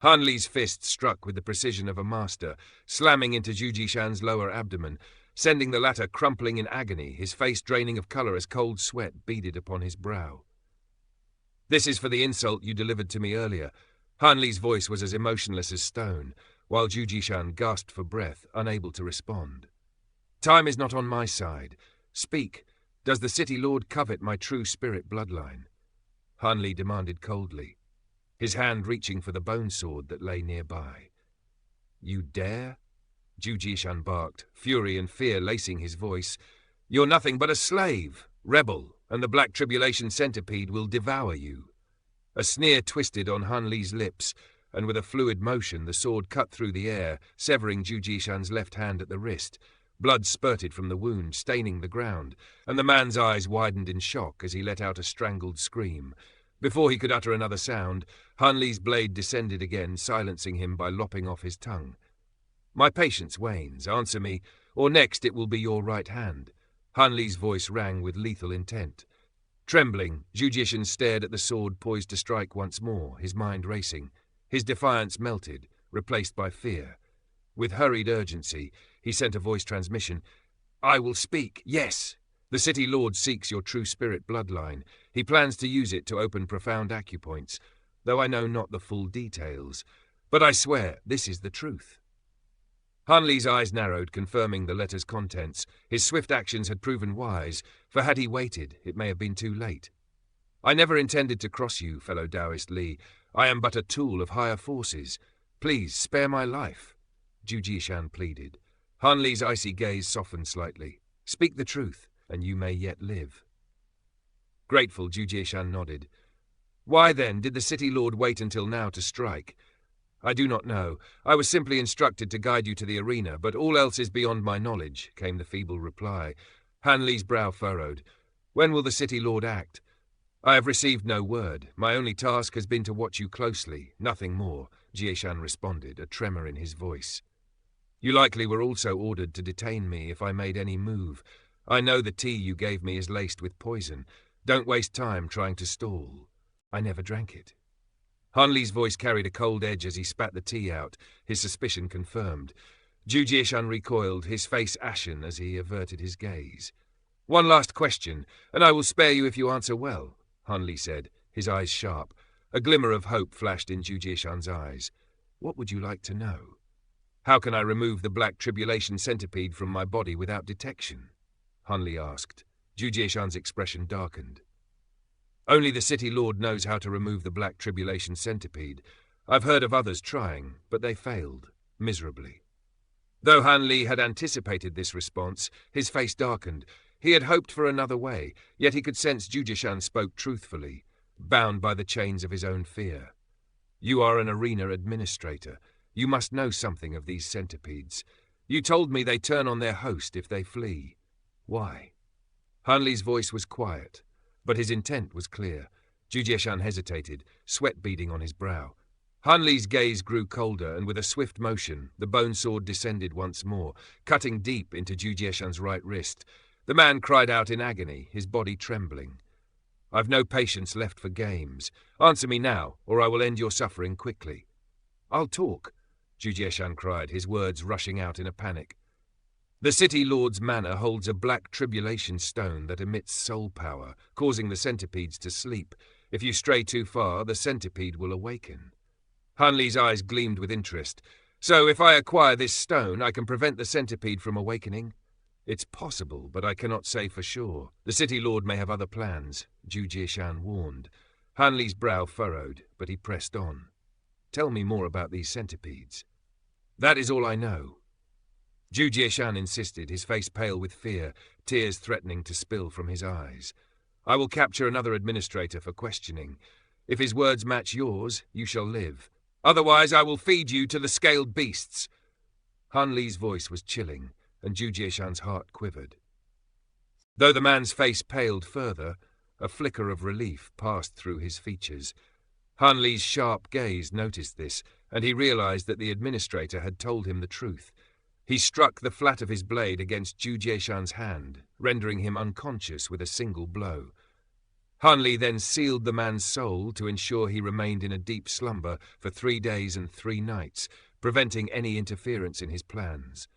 Han Li's fist struck with the precision of a master, slamming into Zhu Jishan's lower abdomen, sending the latter crumpling in agony, his face draining of color as cold sweat beaded upon his brow. "This is for the insult you delivered to me earlier." Han Li's voice was as emotionless as stone, while Zhu Jishan gasped for breath, unable to respond. "Time is not on my side. Speak. Does the City Lord covet my true spirit bloodline?" Han Li demanded coldly, his hand reaching for the bone sword that lay nearby. "You dare?" Zhu Jishan barked, fury and fear lacing his voice. "You're nothing but a slave, rebel, and the Black Tribulation Centipede will devour you." A sneer twisted on Han Li's lips, and with a fluid motion the sword cut through the air, severing Zhu Jishan's left hand at the wrist. Blood spurted from the wound, staining the ground, and the man's eyes widened in shock as he let out a strangled scream. Before he could utter another sound, Han Li's blade descended again, silencing him by lopping off his tongue. "My patience wanes. Answer me, or next it will be your right hand." Han Li's voice rang with lethal intent. Trembling, Zhu Jishan stared at the sword poised to strike once more, his mind racing. His defiance melted, replaced by fear. With hurried urgency, he sent a voice transmission. "I will speak, yes. The City Lord seeks your true spirit bloodline. He plans to use it to open profound acupoints, though I know not the full details. But I swear, this is the truth." Han Li's eyes narrowed, confirming the letter's contents. His swift actions had proven wise, for had he waited, it may have been too late. "I never intended to cross you, fellow Taoist Li. I am but a tool of higher forces. Please, spare my life," Zhu Jishan pleaded. Han Li's icy gaze softened slightly. "Speak the truth, and you may yet live." Grateful, Zhu Jishan nodded. "Why, then, did the City Lord wait until now to strike?" "I do not know. I was simply instructed to guide you to the arena, but all else is beyond my knowledge," came the feeble reply. Han Li's brow furrowed. "When will the City Lord act?" "I have received no word. My only task has been to watch you closely, nothing more," Jishan responded, a tremor in his voice. "You likely were also ordered to detain me if I made any move. I know the tea you gave me is laced with poison. Don't waste time trying to stall. I never drank it." Han Li's voice carried a cold edge as he spat the tea out, his suspicion confirmed. Zhu Jishan recoiled, his face ashen as he averted his gaze. "One last question, and I will spare you if you answer well," Han Li said, his eyes sharp. A glimmer of hope flashed in Zhu Jishan's eyes. "What would you like to know?" "How can I remove the Black Tribulation Centipede from my body without detection?" Han Li asked. Zhu Jishan's expression darkened. "Only the City Lord knows how to remove the Black Tribulation Centipede. I've heard of others trying, but they failed, miserably." Though Han Li had anticipated this response, his face darkened. He had hoped for another way, yet he could sense Zhu Jishan spoke truthfully, bound by the chains of his own fear. "You are an arena administrator. You must know something of these centipedes. You told me they turn on their host if they flee. Why?" Han Li's voice was quiet, but his intent was clear. Zhu Jishan hesitated, sweat beading on his brow. Han Li's gaze grew colder, and with a swift motion, the bone sword descended once more, cutting deep into Zhu Jishan's right wrist. The man cried out in agony, his body trembling. "I've no patience left for games. Answer me now, or I will end your suffering quickly." "I'll talk," Zhu Jishan cried, his words rushing out in a panic. "The City Lord's manor holds a black tribulation stone that emits soul power, causing the centipedes to sleep. If you stray too far, the centipede will awaken." Han Li's eyes gleamed with interest. "So if I acquire this stone, I can prevent the centipede from awakening?" "It's possible, but I cannot say for sure. The City Lord may have other plans," Zhu Jishan warned. Han Li's brow furrowed, but he pressed on. "Tell me more about these centipedes." "That is all I know." Zhu Jishan insisted, his face pale with fear, tears threatening to spill from his eyes. "I will capture another administrator for questioning. If his words match yours, you shall live. Otherwise, I will feed you to the scaled beasts." Han Li's voice was chilling, and Zhu Jishan's heart quivered. Though the man's face paled further, a flicker of relief passed through his features. Han Li's sharp gaze noticed this, and he realized that the administrator had told him the truth. He struck the flat of his blade against Zhu Jishan's hand, rendering him unconscious with a single blow. Han Li then sealed the man's soul to ensure he remained in a deep slumber for 3 days and 3 nights, preventing any interference in his plans.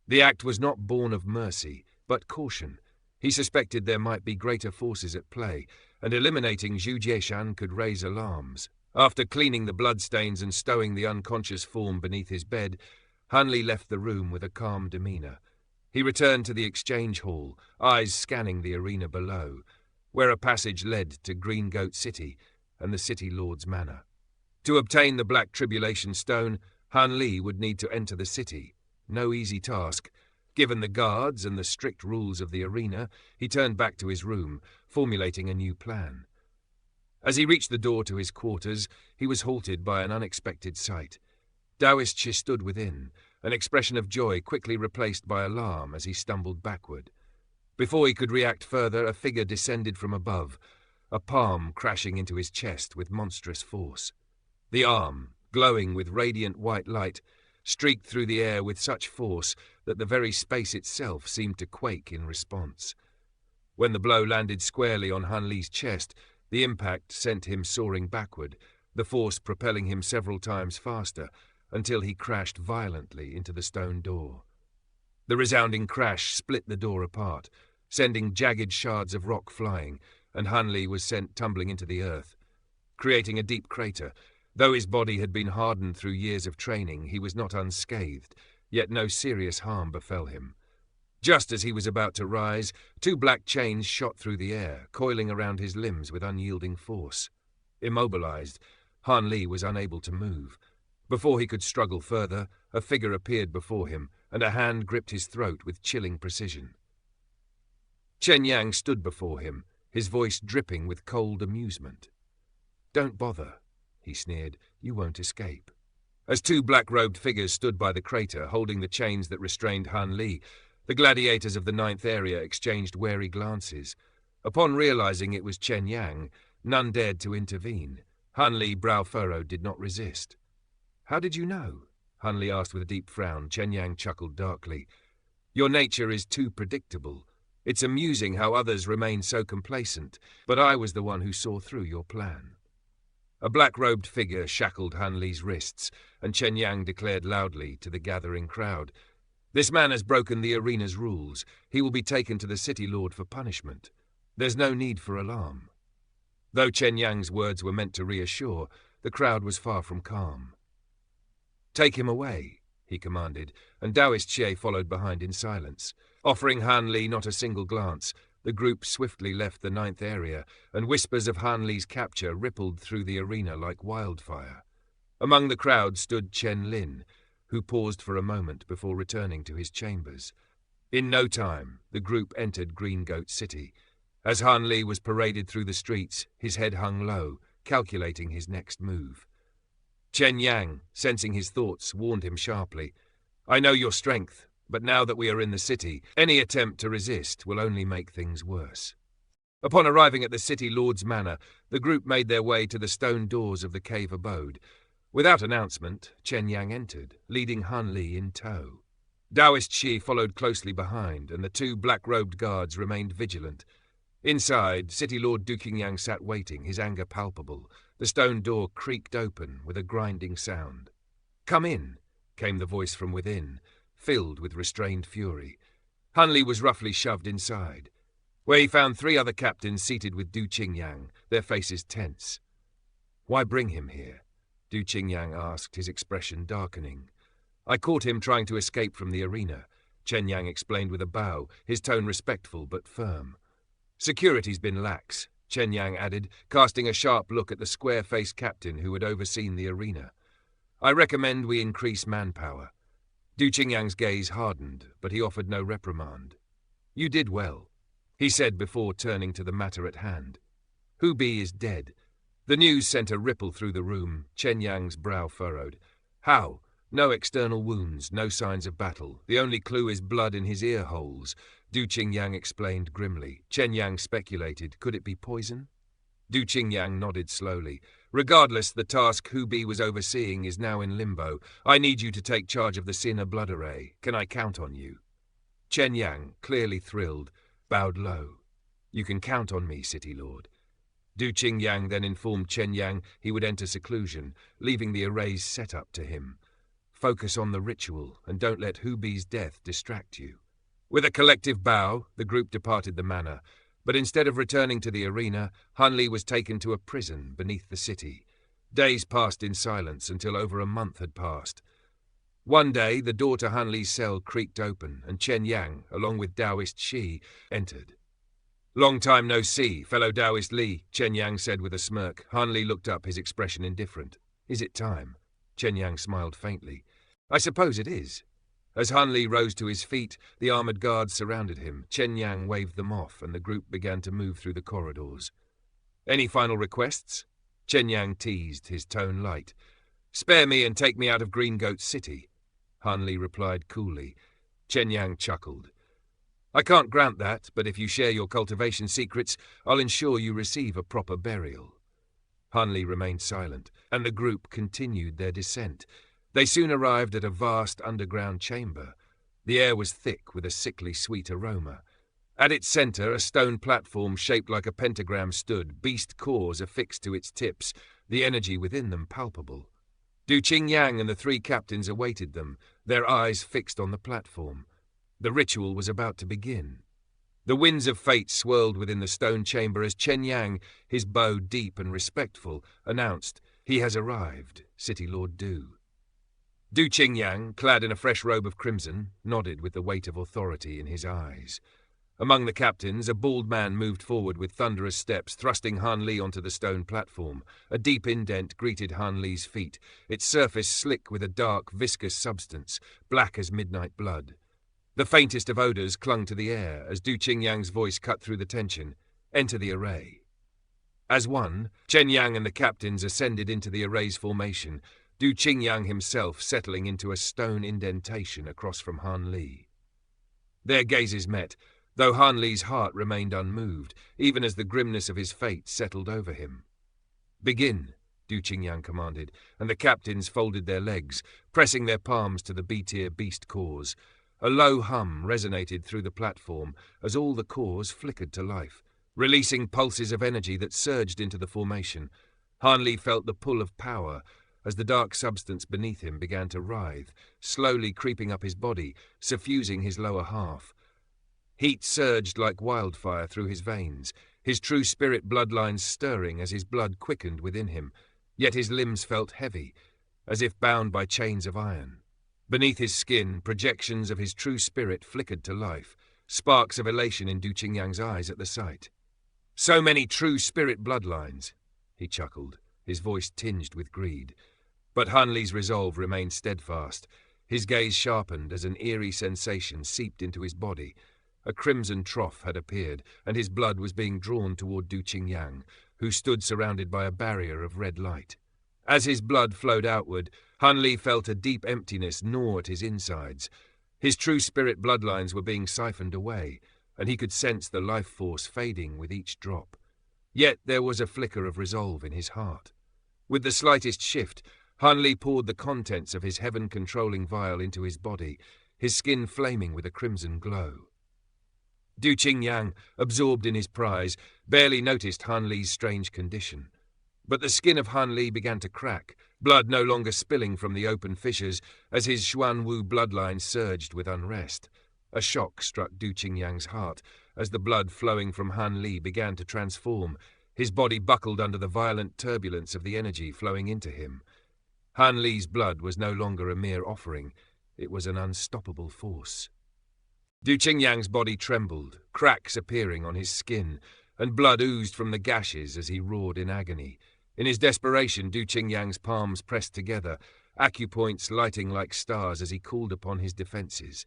The act was not born of mercy, but caution. He suspected there might be greater forces at play, and eliminating Zhu Jieshan could raise alarms. After cleaning the bloodstains and stowing the unconscious form beneath his bed, Han Li left the room with a calm demeanor. He returned to the exchange hall, eyes scanning the arena below, where a passage led to Green Goat City and the City Lord's manor. To obtain the Black Tribulation Stone, Han Li would need to enter the city. No easy task. Given the guards and the strict rules of the arena, he turned back to his room, formulating a new plan. As he reached the door to his quarters, he was halted by an unexpected sight. Taoist Chi stood within, an expression of joy quickly replaced by alarm as he stumbled backward. Before he could react further, a figure descended from above, a palm crashing into his chest with monstrous force. The arm, glowing with radiant white light, streaked through the air with such force that the very space itself seemed to quake in response. When the blow landed squarely on Han Li's chest, the impact sent him soaring backward, the force propelling him several times faster, until he crashed violently into the stone door. The resounding crash split the door apart, sending jagged shards of rock flying, and Han Li was sent tumbling into the earth. Creating a deep crater, though his body had been hardened through years of training, he was not unscathed, yet no serious harm befell him. Just as he was about to rise, 2 black chains shot through the air, coiling around his limbs with unyielding force. Immobilized, Han Li was unable to move. Before he could struggle further, a figure appeared before him, and a hand gripped his throat with chilling precision. Chen Yang stood before him, his voice dripping with cold amusement. "Don't bother," he sneered. "You won't escape." As 2 black-robed figures stood by the crater, holding the chains that restrained Han Li, the gladiators of the 9th area exchanged wary glances. Upon realizing it was Chen Yang, none dared to intervene. Han Li, brow furrowed, did not resist. "How did you know?" Han Li asked with a deep frown. Chen Yang chuckled darkly. "Your nature is too predictable. It's amusing how others remain so complacent, but I was the one who saw through your plan." A black-robed figure shackled Han Li's wrists, and Chen Yang declared loudly to the gathering crowd, "This man has broken the arena's rules. He will be taken to the City Lord for punishment. There's no need for alarm." Though Chen Yang's words were meant to reassure, the crowd was far from calm. "Take him away," he commanded, and Taoist Xie followed behind in silence. Offering Han Li not a single glance, the group swiftly left the 9th area, and whispers of Han Li's capture rippled through the arena like wildfire. Among the crowd stood Chen Lin, who paused for a moment before returning to his chambers. In no time, the group entered Green Goat City. As Han Li was paraded through the streets, his head hung low, calculating his next move. Chen Yang, sensing his thoughts, warned him sharply, "I know your strength, but now that we are in the city, any attempt to resist will only make things worse." Upon arriving at the City Lord's manor, the group made their way to the stone doors of the cave abode. Without announcement, Chen Yang entered, leading Han Li in tow. Taoist Xi followed closely behind, and the 2 black-robed guards remained vigilant. Inside, City Lord Du Qingyang sat waiting, his anger palpable. The stone door creaked open with a grinding sound. "Come in," came the voice from within, filled with restrained fury. Han Li was roughly shoved inside, where he found 3 other captains seated with Du Qingyang, their faces tense. "Why bring him here?" Du Qingyang asked, his expression darkening. "I caught him trying to escape from the arena," Chen Yang explained with a bow, his tone respectful but firm. "Security's been lax," Chen Yang added, casting a sharp look at the square-faced captain who had overseen the arena. "I recommend we increase manpower." Du Qingyang's gaze hardened, but he offered no reprimand. "You did well," he said before turning to the matter at hand. "Hu Bi is dead." The news sent a ripple through the room. Chen Yang's brow furrowed. "How? No external wounds, no signs of battle. The only clue is blood in his ear holes," Du Qingyang explained grimly. Chen Yang speculated, could it be poison? Du Qingyang nodded slowly. "Regardless, the task Hu Bi was overseeing is now in limbo. I need you to take charge of the Sinner blood array. Can I count on you?" Chen Yang, clearly thrilled, bowed low. "You can count on me, City Lord." Du Qingyang then informed Chen Yang he would enter seclusion, leaving the array's setup to him. Focus on the ritual, and don't let Hu Bi's death distract you. With a collective bow, the group departed the manor, but instead of returning to the arena, Han Li was taken to a prison beneath the city. Days passed in silence until over a month had passed. One day, the door to Han Li's cell creaked open, and Chen Yang, along with Taoist Shi, entered. "Long time no see, fellow Taoist Li," Chen Yang said with a smirk. Han Li looked up, his expression indifferent. "Is it time?" Chen Yang smiled faintly. "I suppose it is." As Han Li rose to his feet, the armored guards surrounded him. Chen Yang waved them off, and the group began to move through the corridors. "Any final requests?" Chen Yang teased, his tone light. "Spare me and take me out of Green Goat City," Han Li replied coolly. Chen Yang chuckled. "I can't grant that, but if you share your cultivation secrets, I'll ensure you receive a proper burial." Han Li remained silent, and the group continued their descent. They soon arrived at a vast underground chamber. The air was thick with a sickly sweet aroma. At its center, a stone platform shaped like a pentagram stood, beast cores affixed to its tips, the energy within them palpable. Du Qingyang and the three captains awaited them, their eyes fixed on the platform. The ritual was about to begin. The winds of fate swirled within the stone chamber as Chen Yang, his bow deep and respectful, announced, "He has arrived, City Lord Du." Du Qingyang, clad in a fresh robe of crimson, nodded with the weight of authority in his eyes. Among the captains, a bald man moved forward with thunderous steps, thrusting Han Li onto the stone platform. A deep indent greeted Han Li's feet, its surface slick with a dark, viscous substance, black as midnight blood. The faintest of odors clung to the air as Du Qingyang's voice cut through the tension. "Enter the array." As one, Chen Yang and the captains ascended into the array's formation, Du Qingyang himself settling into a stone indentation across from Han Li. Their gazes met, though Han Li's heart remained unmoved, even as the grimness of his fate settled over him. "Begin," Du Qingyang commanded, and the captains folded their legs, pressing their palms to the B-tier beast cores. A low hum resonated through the platform as all the cores flickered to life, releasing pulses of energy that surged into the formation. Han Li felt the pull of power as the dark substance beneath him began to writhe, slowly creeping up his body, suffusing his lower half. Heat surged like wildfire through his veins, his true spirit bloodlines stirring as his blood quickened within him, yet his limbs felt heavy, as if bound by chains of iron. Beneath his skin, projections of his true spirit flickered to life, sparks of elation in Du Qingyang's eyes at the sight. "So many true spirit bloodlines," he chuckled, his voice tinged with greed. But Han Li's resolve remained steadfast. His gaze sharpened as an eerie sensation seeped into his body. A crimson trough had appeared, and his blood was being drawn toward Du Qingyang, who stood surrounded by a barrier of red light. As his blood flowed outward, Han Li felt a deep emptiness gnaw at his insides. His true spirit bloodlines were being siphoned away, and he could sense the life force fading with each drop. Yet there was a flicker of resolve in his heart. With the slightest shift, Han Li poured the contents of his heaven-controlling vial into his body, his skin flaming with a crimson glow. Du Qingyang, absorbed in his prize, barely noticed Han Li's strange condition. But the skin of Han Li began to crack, blood no longer spilling from the open fissures as his Xuanwu bloodline surged with unrest. A shock struck Du Qingyang's heart as the blood flowing from Han Li began to transform. His body buckled under the violent turbulence of the energy flowing into him. Han Li's blood was no longer a mere offering, it was an unstoppable force. Du Qingyang's body trembled, cracks appearing on his skin, and blood oozed from the gashes as he roared in agony. In his desperation, Du Qingyang's palms pressed together, acupoints lighting like stars as he called upon his defenses.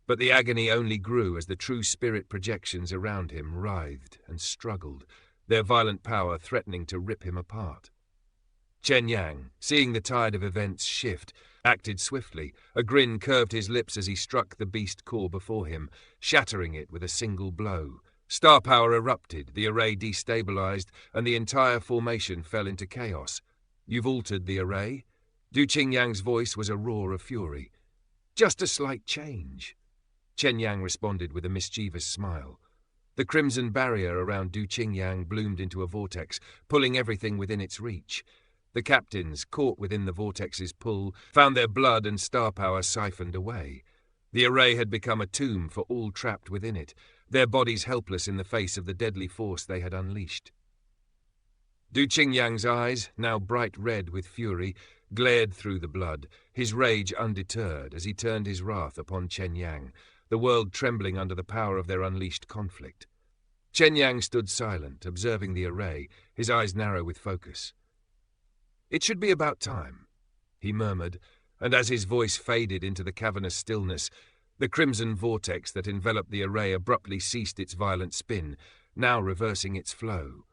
But the agony only grew as the true spirit projections around him writhed and struggled, their violent power threatening to rip him apart. Chen Yang, seeing the tide of events shift, acted swiftly. A grin curved his lips as he struck the beast core before him, shattering it with a single blow. Star power erupted, the array destabilized, and the entire formation fell into chaos. "You've altered the array?" Du Qingyang's voice was a roar of fury. "Just a slight change." Chen Yang responded with a mischievous smile. The crimson barrier around Du Qingyang bloomed into a vortex, pulling everything within its reach. The captains, caught within the vortex's pull, found their blood and star power siphoned away. The array had become a tomb for all trapped within it, their bodies helpless in the face of the deadly force they had unleashed. Du Qingyang's eyes, now bright red with fury, glared through the blood, his rage undeterred as he turned his wrath upon Chen Yang, the world trembling under the power of their unleashed conflict. Chen Yang stood silent, observing the array, his eyes narrow with focus. "It should be about time," he murmured, and as his voice faded into the cavernous stillness, the crimson vortex that enveloped the array abruptly ceased its violent spin, now reversing its flow.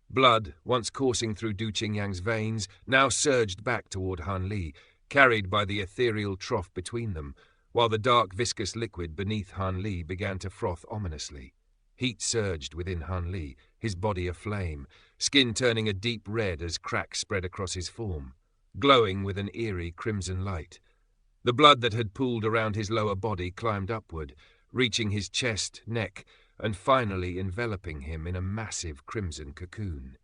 Blood, once coursing through Du Qingyang's veins, now surged back toward Han Li, carried by the ethereal trough between them, while the dark viscous liquid beneath Han Li began to froth ominously. Heat surged within Han Li, his body aflame, skin turning a deep red as cracks spread across his form, glowing with an eerie crimson light. The blood that had pooled around his lower body climbed upward, reaching his chest, neck, and finally enveloping him in a massive crimson cocoon.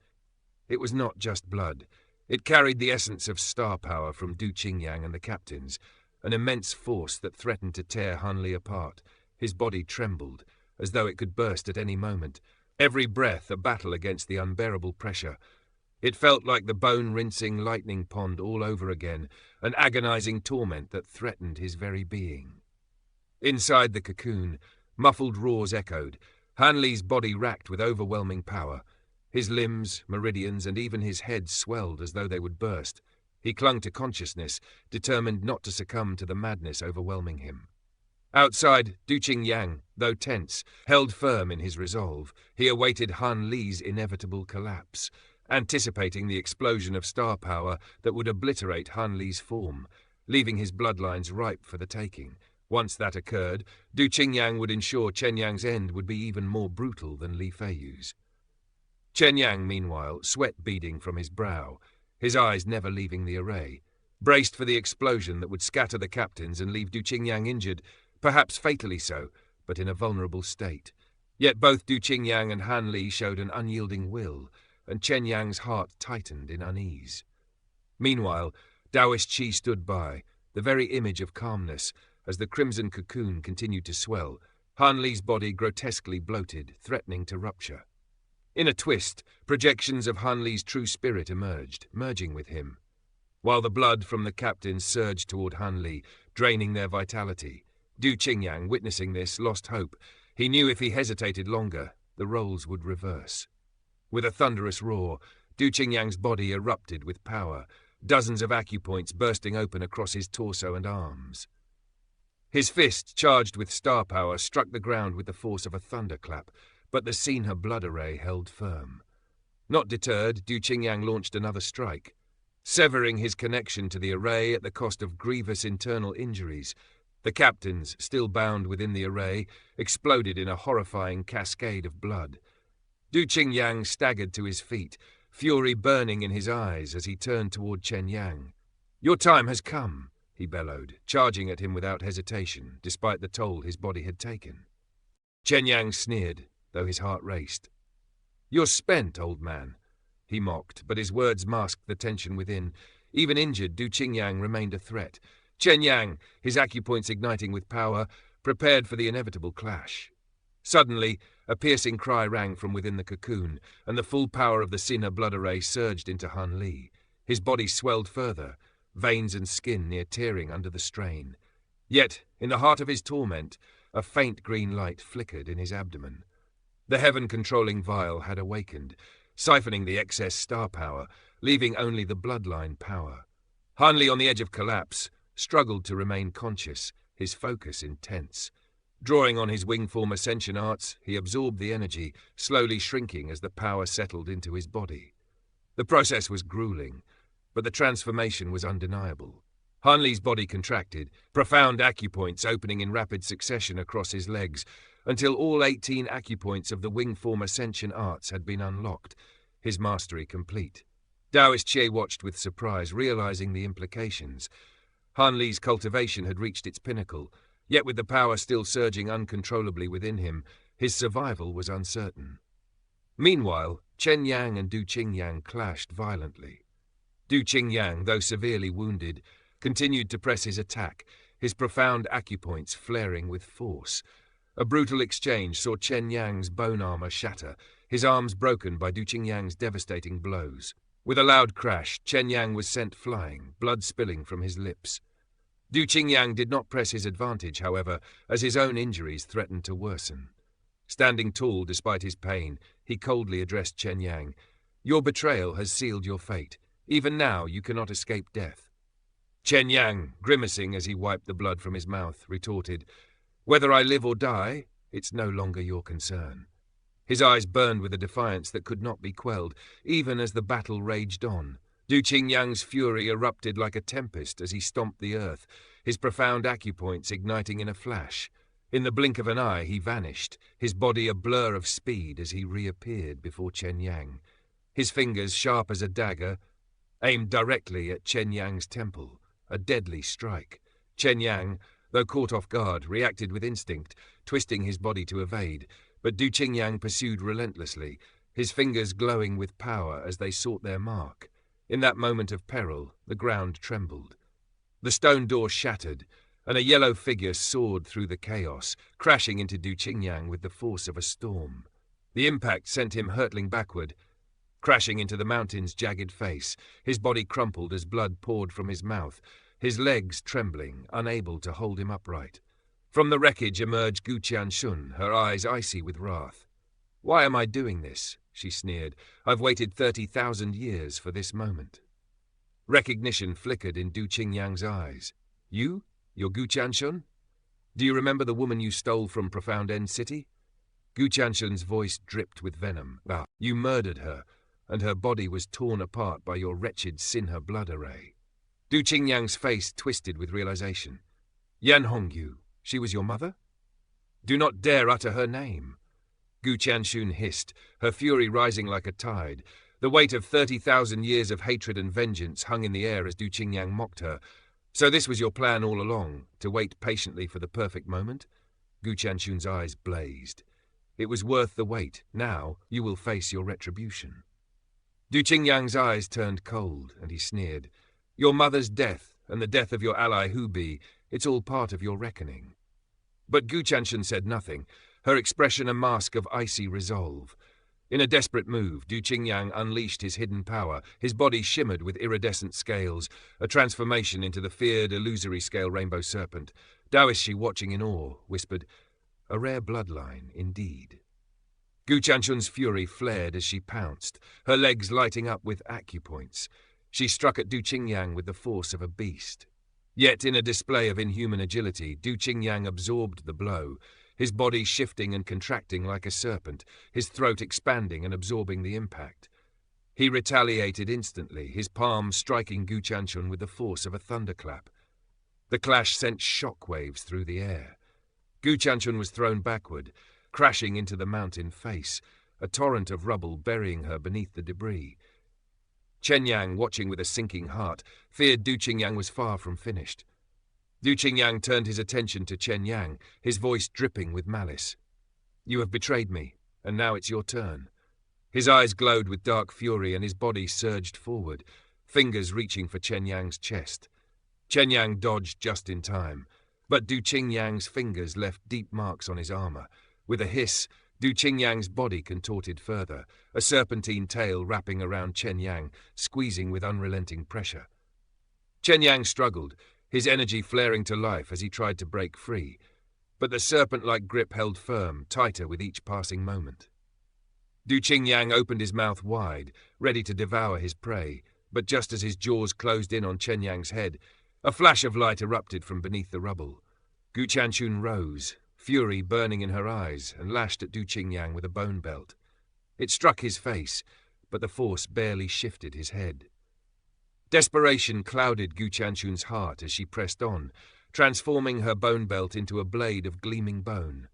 It was not just blood. It carried the essence of star power from Du Qingyang and the captains, an immense force that threatened to tear Han Li apart. His body trembled, as though it could burst at any moment, every breath a battle against the unbearable pressure. It felt like the bone-rinsing lightning pond all over again, an agonizing torment that threatened his very being. Inside the cocoon, muffled roars echoed, Han Li's body racked with overwhelming power. His limbs, meridians, and even his head swelled as though they would burst. He clung to consciousness, determined not to succumb to the madness overwhelming him. Outside, Du Qingyang, though tense, held firm in his resolve. He awaited Han Li's inevitable collapse, anticipating the explosion of star power that would obliterate Han Li's form, leaving his bloodlines ripe for the taking. Once that occurred, Du Qingyang would ensure Chen Yang's end would be even more brutal than Li Feiyu's. Chen Yang, meanwhile, sweat beading from his brow, his eyes never leaving the array, braced for the explosion that would scatter the captains and leave Du Qingyang injured, perhaps fatally so, but in a vulnerable state. Yet both Du Qingyang and Han Li showed an unyielding will, and Chen Yang's heart tightened in unease. Meanwhile, Taoist Qi stood by, the very image of calmness, as the crimson cocoon continued to swell, Han Li's body grotesquely bloated, threatening to rupture. In a twist, projections of Han Li's true spirit emerged, merging with him, while the blood from the captains surged toward Han Li, draining their vitality. Du Qingyang, witnessing this, lost hope. He knew if he hesitated longer, the roles would reverse. With a thunderous roar, Du Qingyang's body erupted with power, dozens of acupoints bursting open across his torso and arms. His fist, charged with star power, struck the ground with the force of a thunderclap, but the Sinha blood array held firm. Not deterred, Du Qingyang launched another strike, severing his connection to the array at the cost of grievous internal injuries. The captains, still bound within the array, exploded in a horrifying cascade of blood. Du Qingyang staggered to his feet, fury burning in his eyes as he turned toward Chen Yang. "Your time has come," he bellowed, charging at him without hesitation, despite the toll his body had taken. Chen Yang sneered, though his heart raced. "You're spent, old man," he mocked, but his words masked the tension within. Even injured, Du Qingyang remained a threat. Chen Yang, his acupoints igniting with power, prepared for the inevitable clash. Suddenly, a piercing cry rang from within the cocoon, and the full power of the Sinha blood array surged into Han Li. His body swelled further, veins and skin near tearing under the strain. Yet, in the heart of his torment, a faint green light flickered in his abdomen. The heaven-controlling vial had awakened, siphoning the excess star power, leaving only the bloodline power. Han Li, on the edge of collapse, struggled to remain conscious, his focus intense. Drawing on his wing-form ascension arts, he absorbed the energy, slowly shrinking as the power settled into his body. The process was grueling, but the transformation was undeniable. Han Li's body contracted, profound acupoints opening in rapid succession across his legs, until all 18 acupoints of the wing-form ascension arts had been unlocked, his mastery complete. Taoist Qi watched with surprise, realizing the implications. Han Li's cultivation had reached its pinnacle, yet with the power still surging uncontrollably within him, His survival was uncertain. Meanwhile, Chen Yang and Du Qingyang clashed violently. Du Qingyang, though severely wounded, continued to press his attack, his profound acupoints flaring with force. A brutal exchange saw Chen Yang's bone armor shatter, his arms broken by Du Qingyang's devastating blows. With a loud crash, Chen Yang was sent flying, blood spilling from his lips. Du Qingyang did not press his advantage, however, as his own injuries threatened to worsen. Standing tall despite his pain, he coldly addressed Chen Yang. "Your betrayal has sealed your fate. Even now you cannot escape death." Chen Yang, grimacing as he wiped the blood from his mouth, retorted, "Whether I live or die, it's no longer your concern." His eyes burned with a defiance that could not be quelled, even as the battle raged on. Du Qingyang's fury erupted like a tempest as he stomped the earth, his profound acupoints igniting in a flash. In the blink of an eye he vanished, his body a blur of speed as he reappeared before Chen Yang. His fingers, sharp as a dagger, aimed directly at Chen Yang's temple, a deadly strike. Chen Yang, though caught off guard, reacted with instinct, twisting his body to evade, but Du Qingyang pursued relentlessly, his fingers glowing with power as they sought their mark. In that moment of peril, the ground trembled. The stone door shattered, and a yellow figure soared through the chaos, crashing into Du Qingyang with the force of a storm. The impact sent him hurtling backward, crashing into the mountain's jagged face. His body crumpled as blood poured from his mouth, his legs trembling, unable to hold him upright. From the wreckage emerged Gu Qianshun, her eyes icy with wrath. "Why am I doing this?" she sneered. "I've waited 30,000 years for this moment." Recognition flickered in Du Qingyang's eyes. "You? You're Gu Qianshun? Do you remember the woman you stole from Profound End City?" Gu Qianshun's voice dripped with venom. "Ah, you murdered her, and her body was torn apart by your wretched Sinha blood array." Du Qingyang's face twisted with realization. "Yan Hongyu, she was your mother? Do not dare utter her name." Gu Qianshun hissed, her fury rising like a tide. The weight of 30,000 years of hatred and vengeance hung in the air as Du Qingyang mocked her. "So this was your plan all along, to wait patiently for the perfect moment?" Gu Qianshun's eyes blazed. "It was worth the wait. Now you will face your retribution." Du Qingyang's eyes turned cold, and he sneered. "Your mother's death, and the death of your ally Hubi, it's all part of your reckoning." But Gu Qianshun said nothing, her expression a mask of icy resolve. In a desperate move, Du Qingyang unleashed his hidden power. His body shimmered with iridescent scales, a transformation into the feared illusory scale rainbow serpent. Daoishi, watching in awe, whispered, "A rare bloodline, indeed." Gu Qianshun's fury flared as she pounced, her legs lighting up with acupoints. She struck at Du Qingyang with the force of a beast. Yet in a display of inhuman agility, Du Qingyang absorbed the blow, his body shifting and contracting like a serpent, his throat expanding and absorbing the impact. He retaliated instantly, his palm striking Gu Qianshun with the force of a thunderclap. The clash sent shock waves through the air. Gu Qianshun was thrown backward, crashing into the mountain face, a torrent of rubble burying her beneath the debris. Chen Yang, watching with a sinking heart, feared Du Qingyang was far from finished. Du Qingyang turned his attention to Chen Yang, his voice dripping with malice. "You have betrayed me, and now it's your turn." His eyes glowed with dark fury and his body surged forward, fingers reaching for Chen Yang's chest. Chen Yang dodged just in time, but Du Qingyang's fingers left deep marks on his armor. With a hiss, Du Qingyang's body contorted further, a serpentine tail wrapping around Chen Yang, squeezing with unrelenting pressure. Chen Yang struggled, his energy flaring to life as he tried to break free, but the serpent-like grip held firm, tighter with each passing moment. Du Qingyang opened his mouth wide, ready to devour his prey, but just as his jaws closed in on Chen Yang's head, a flash of light erupted from beneath the rubble. Gu Qianshun rose, fury burning in her eyes, and lashed at Du Qingyang with a bone belt. It struck his face, but the force barely shifted his head. Desperation clouded Gu Qianshun's heart as she pressed on, transforming her bone belt into a blade of gleaming bone.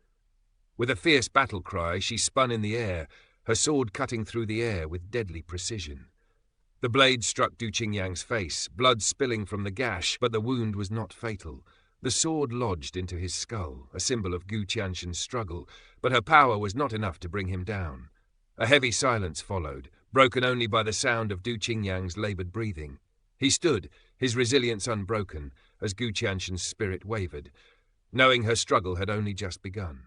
With a fierce battle cry, she spun in the air, her sword cutting through the air with deadly precision. The blade struck Du Qingyang's face, blood spilling from the gash, but the wound was not fatal. The sword lodged into his skull, a symbol of Gu Qianshan's struggle, but her power was not enough to bring him down. A heavy silence followed, broken only by the sound of Du Qingyang's laboured breathing. He stood, his resilience unbroken, as Gu Qianshan's spirit wavered, knowing her struggle had only just begun.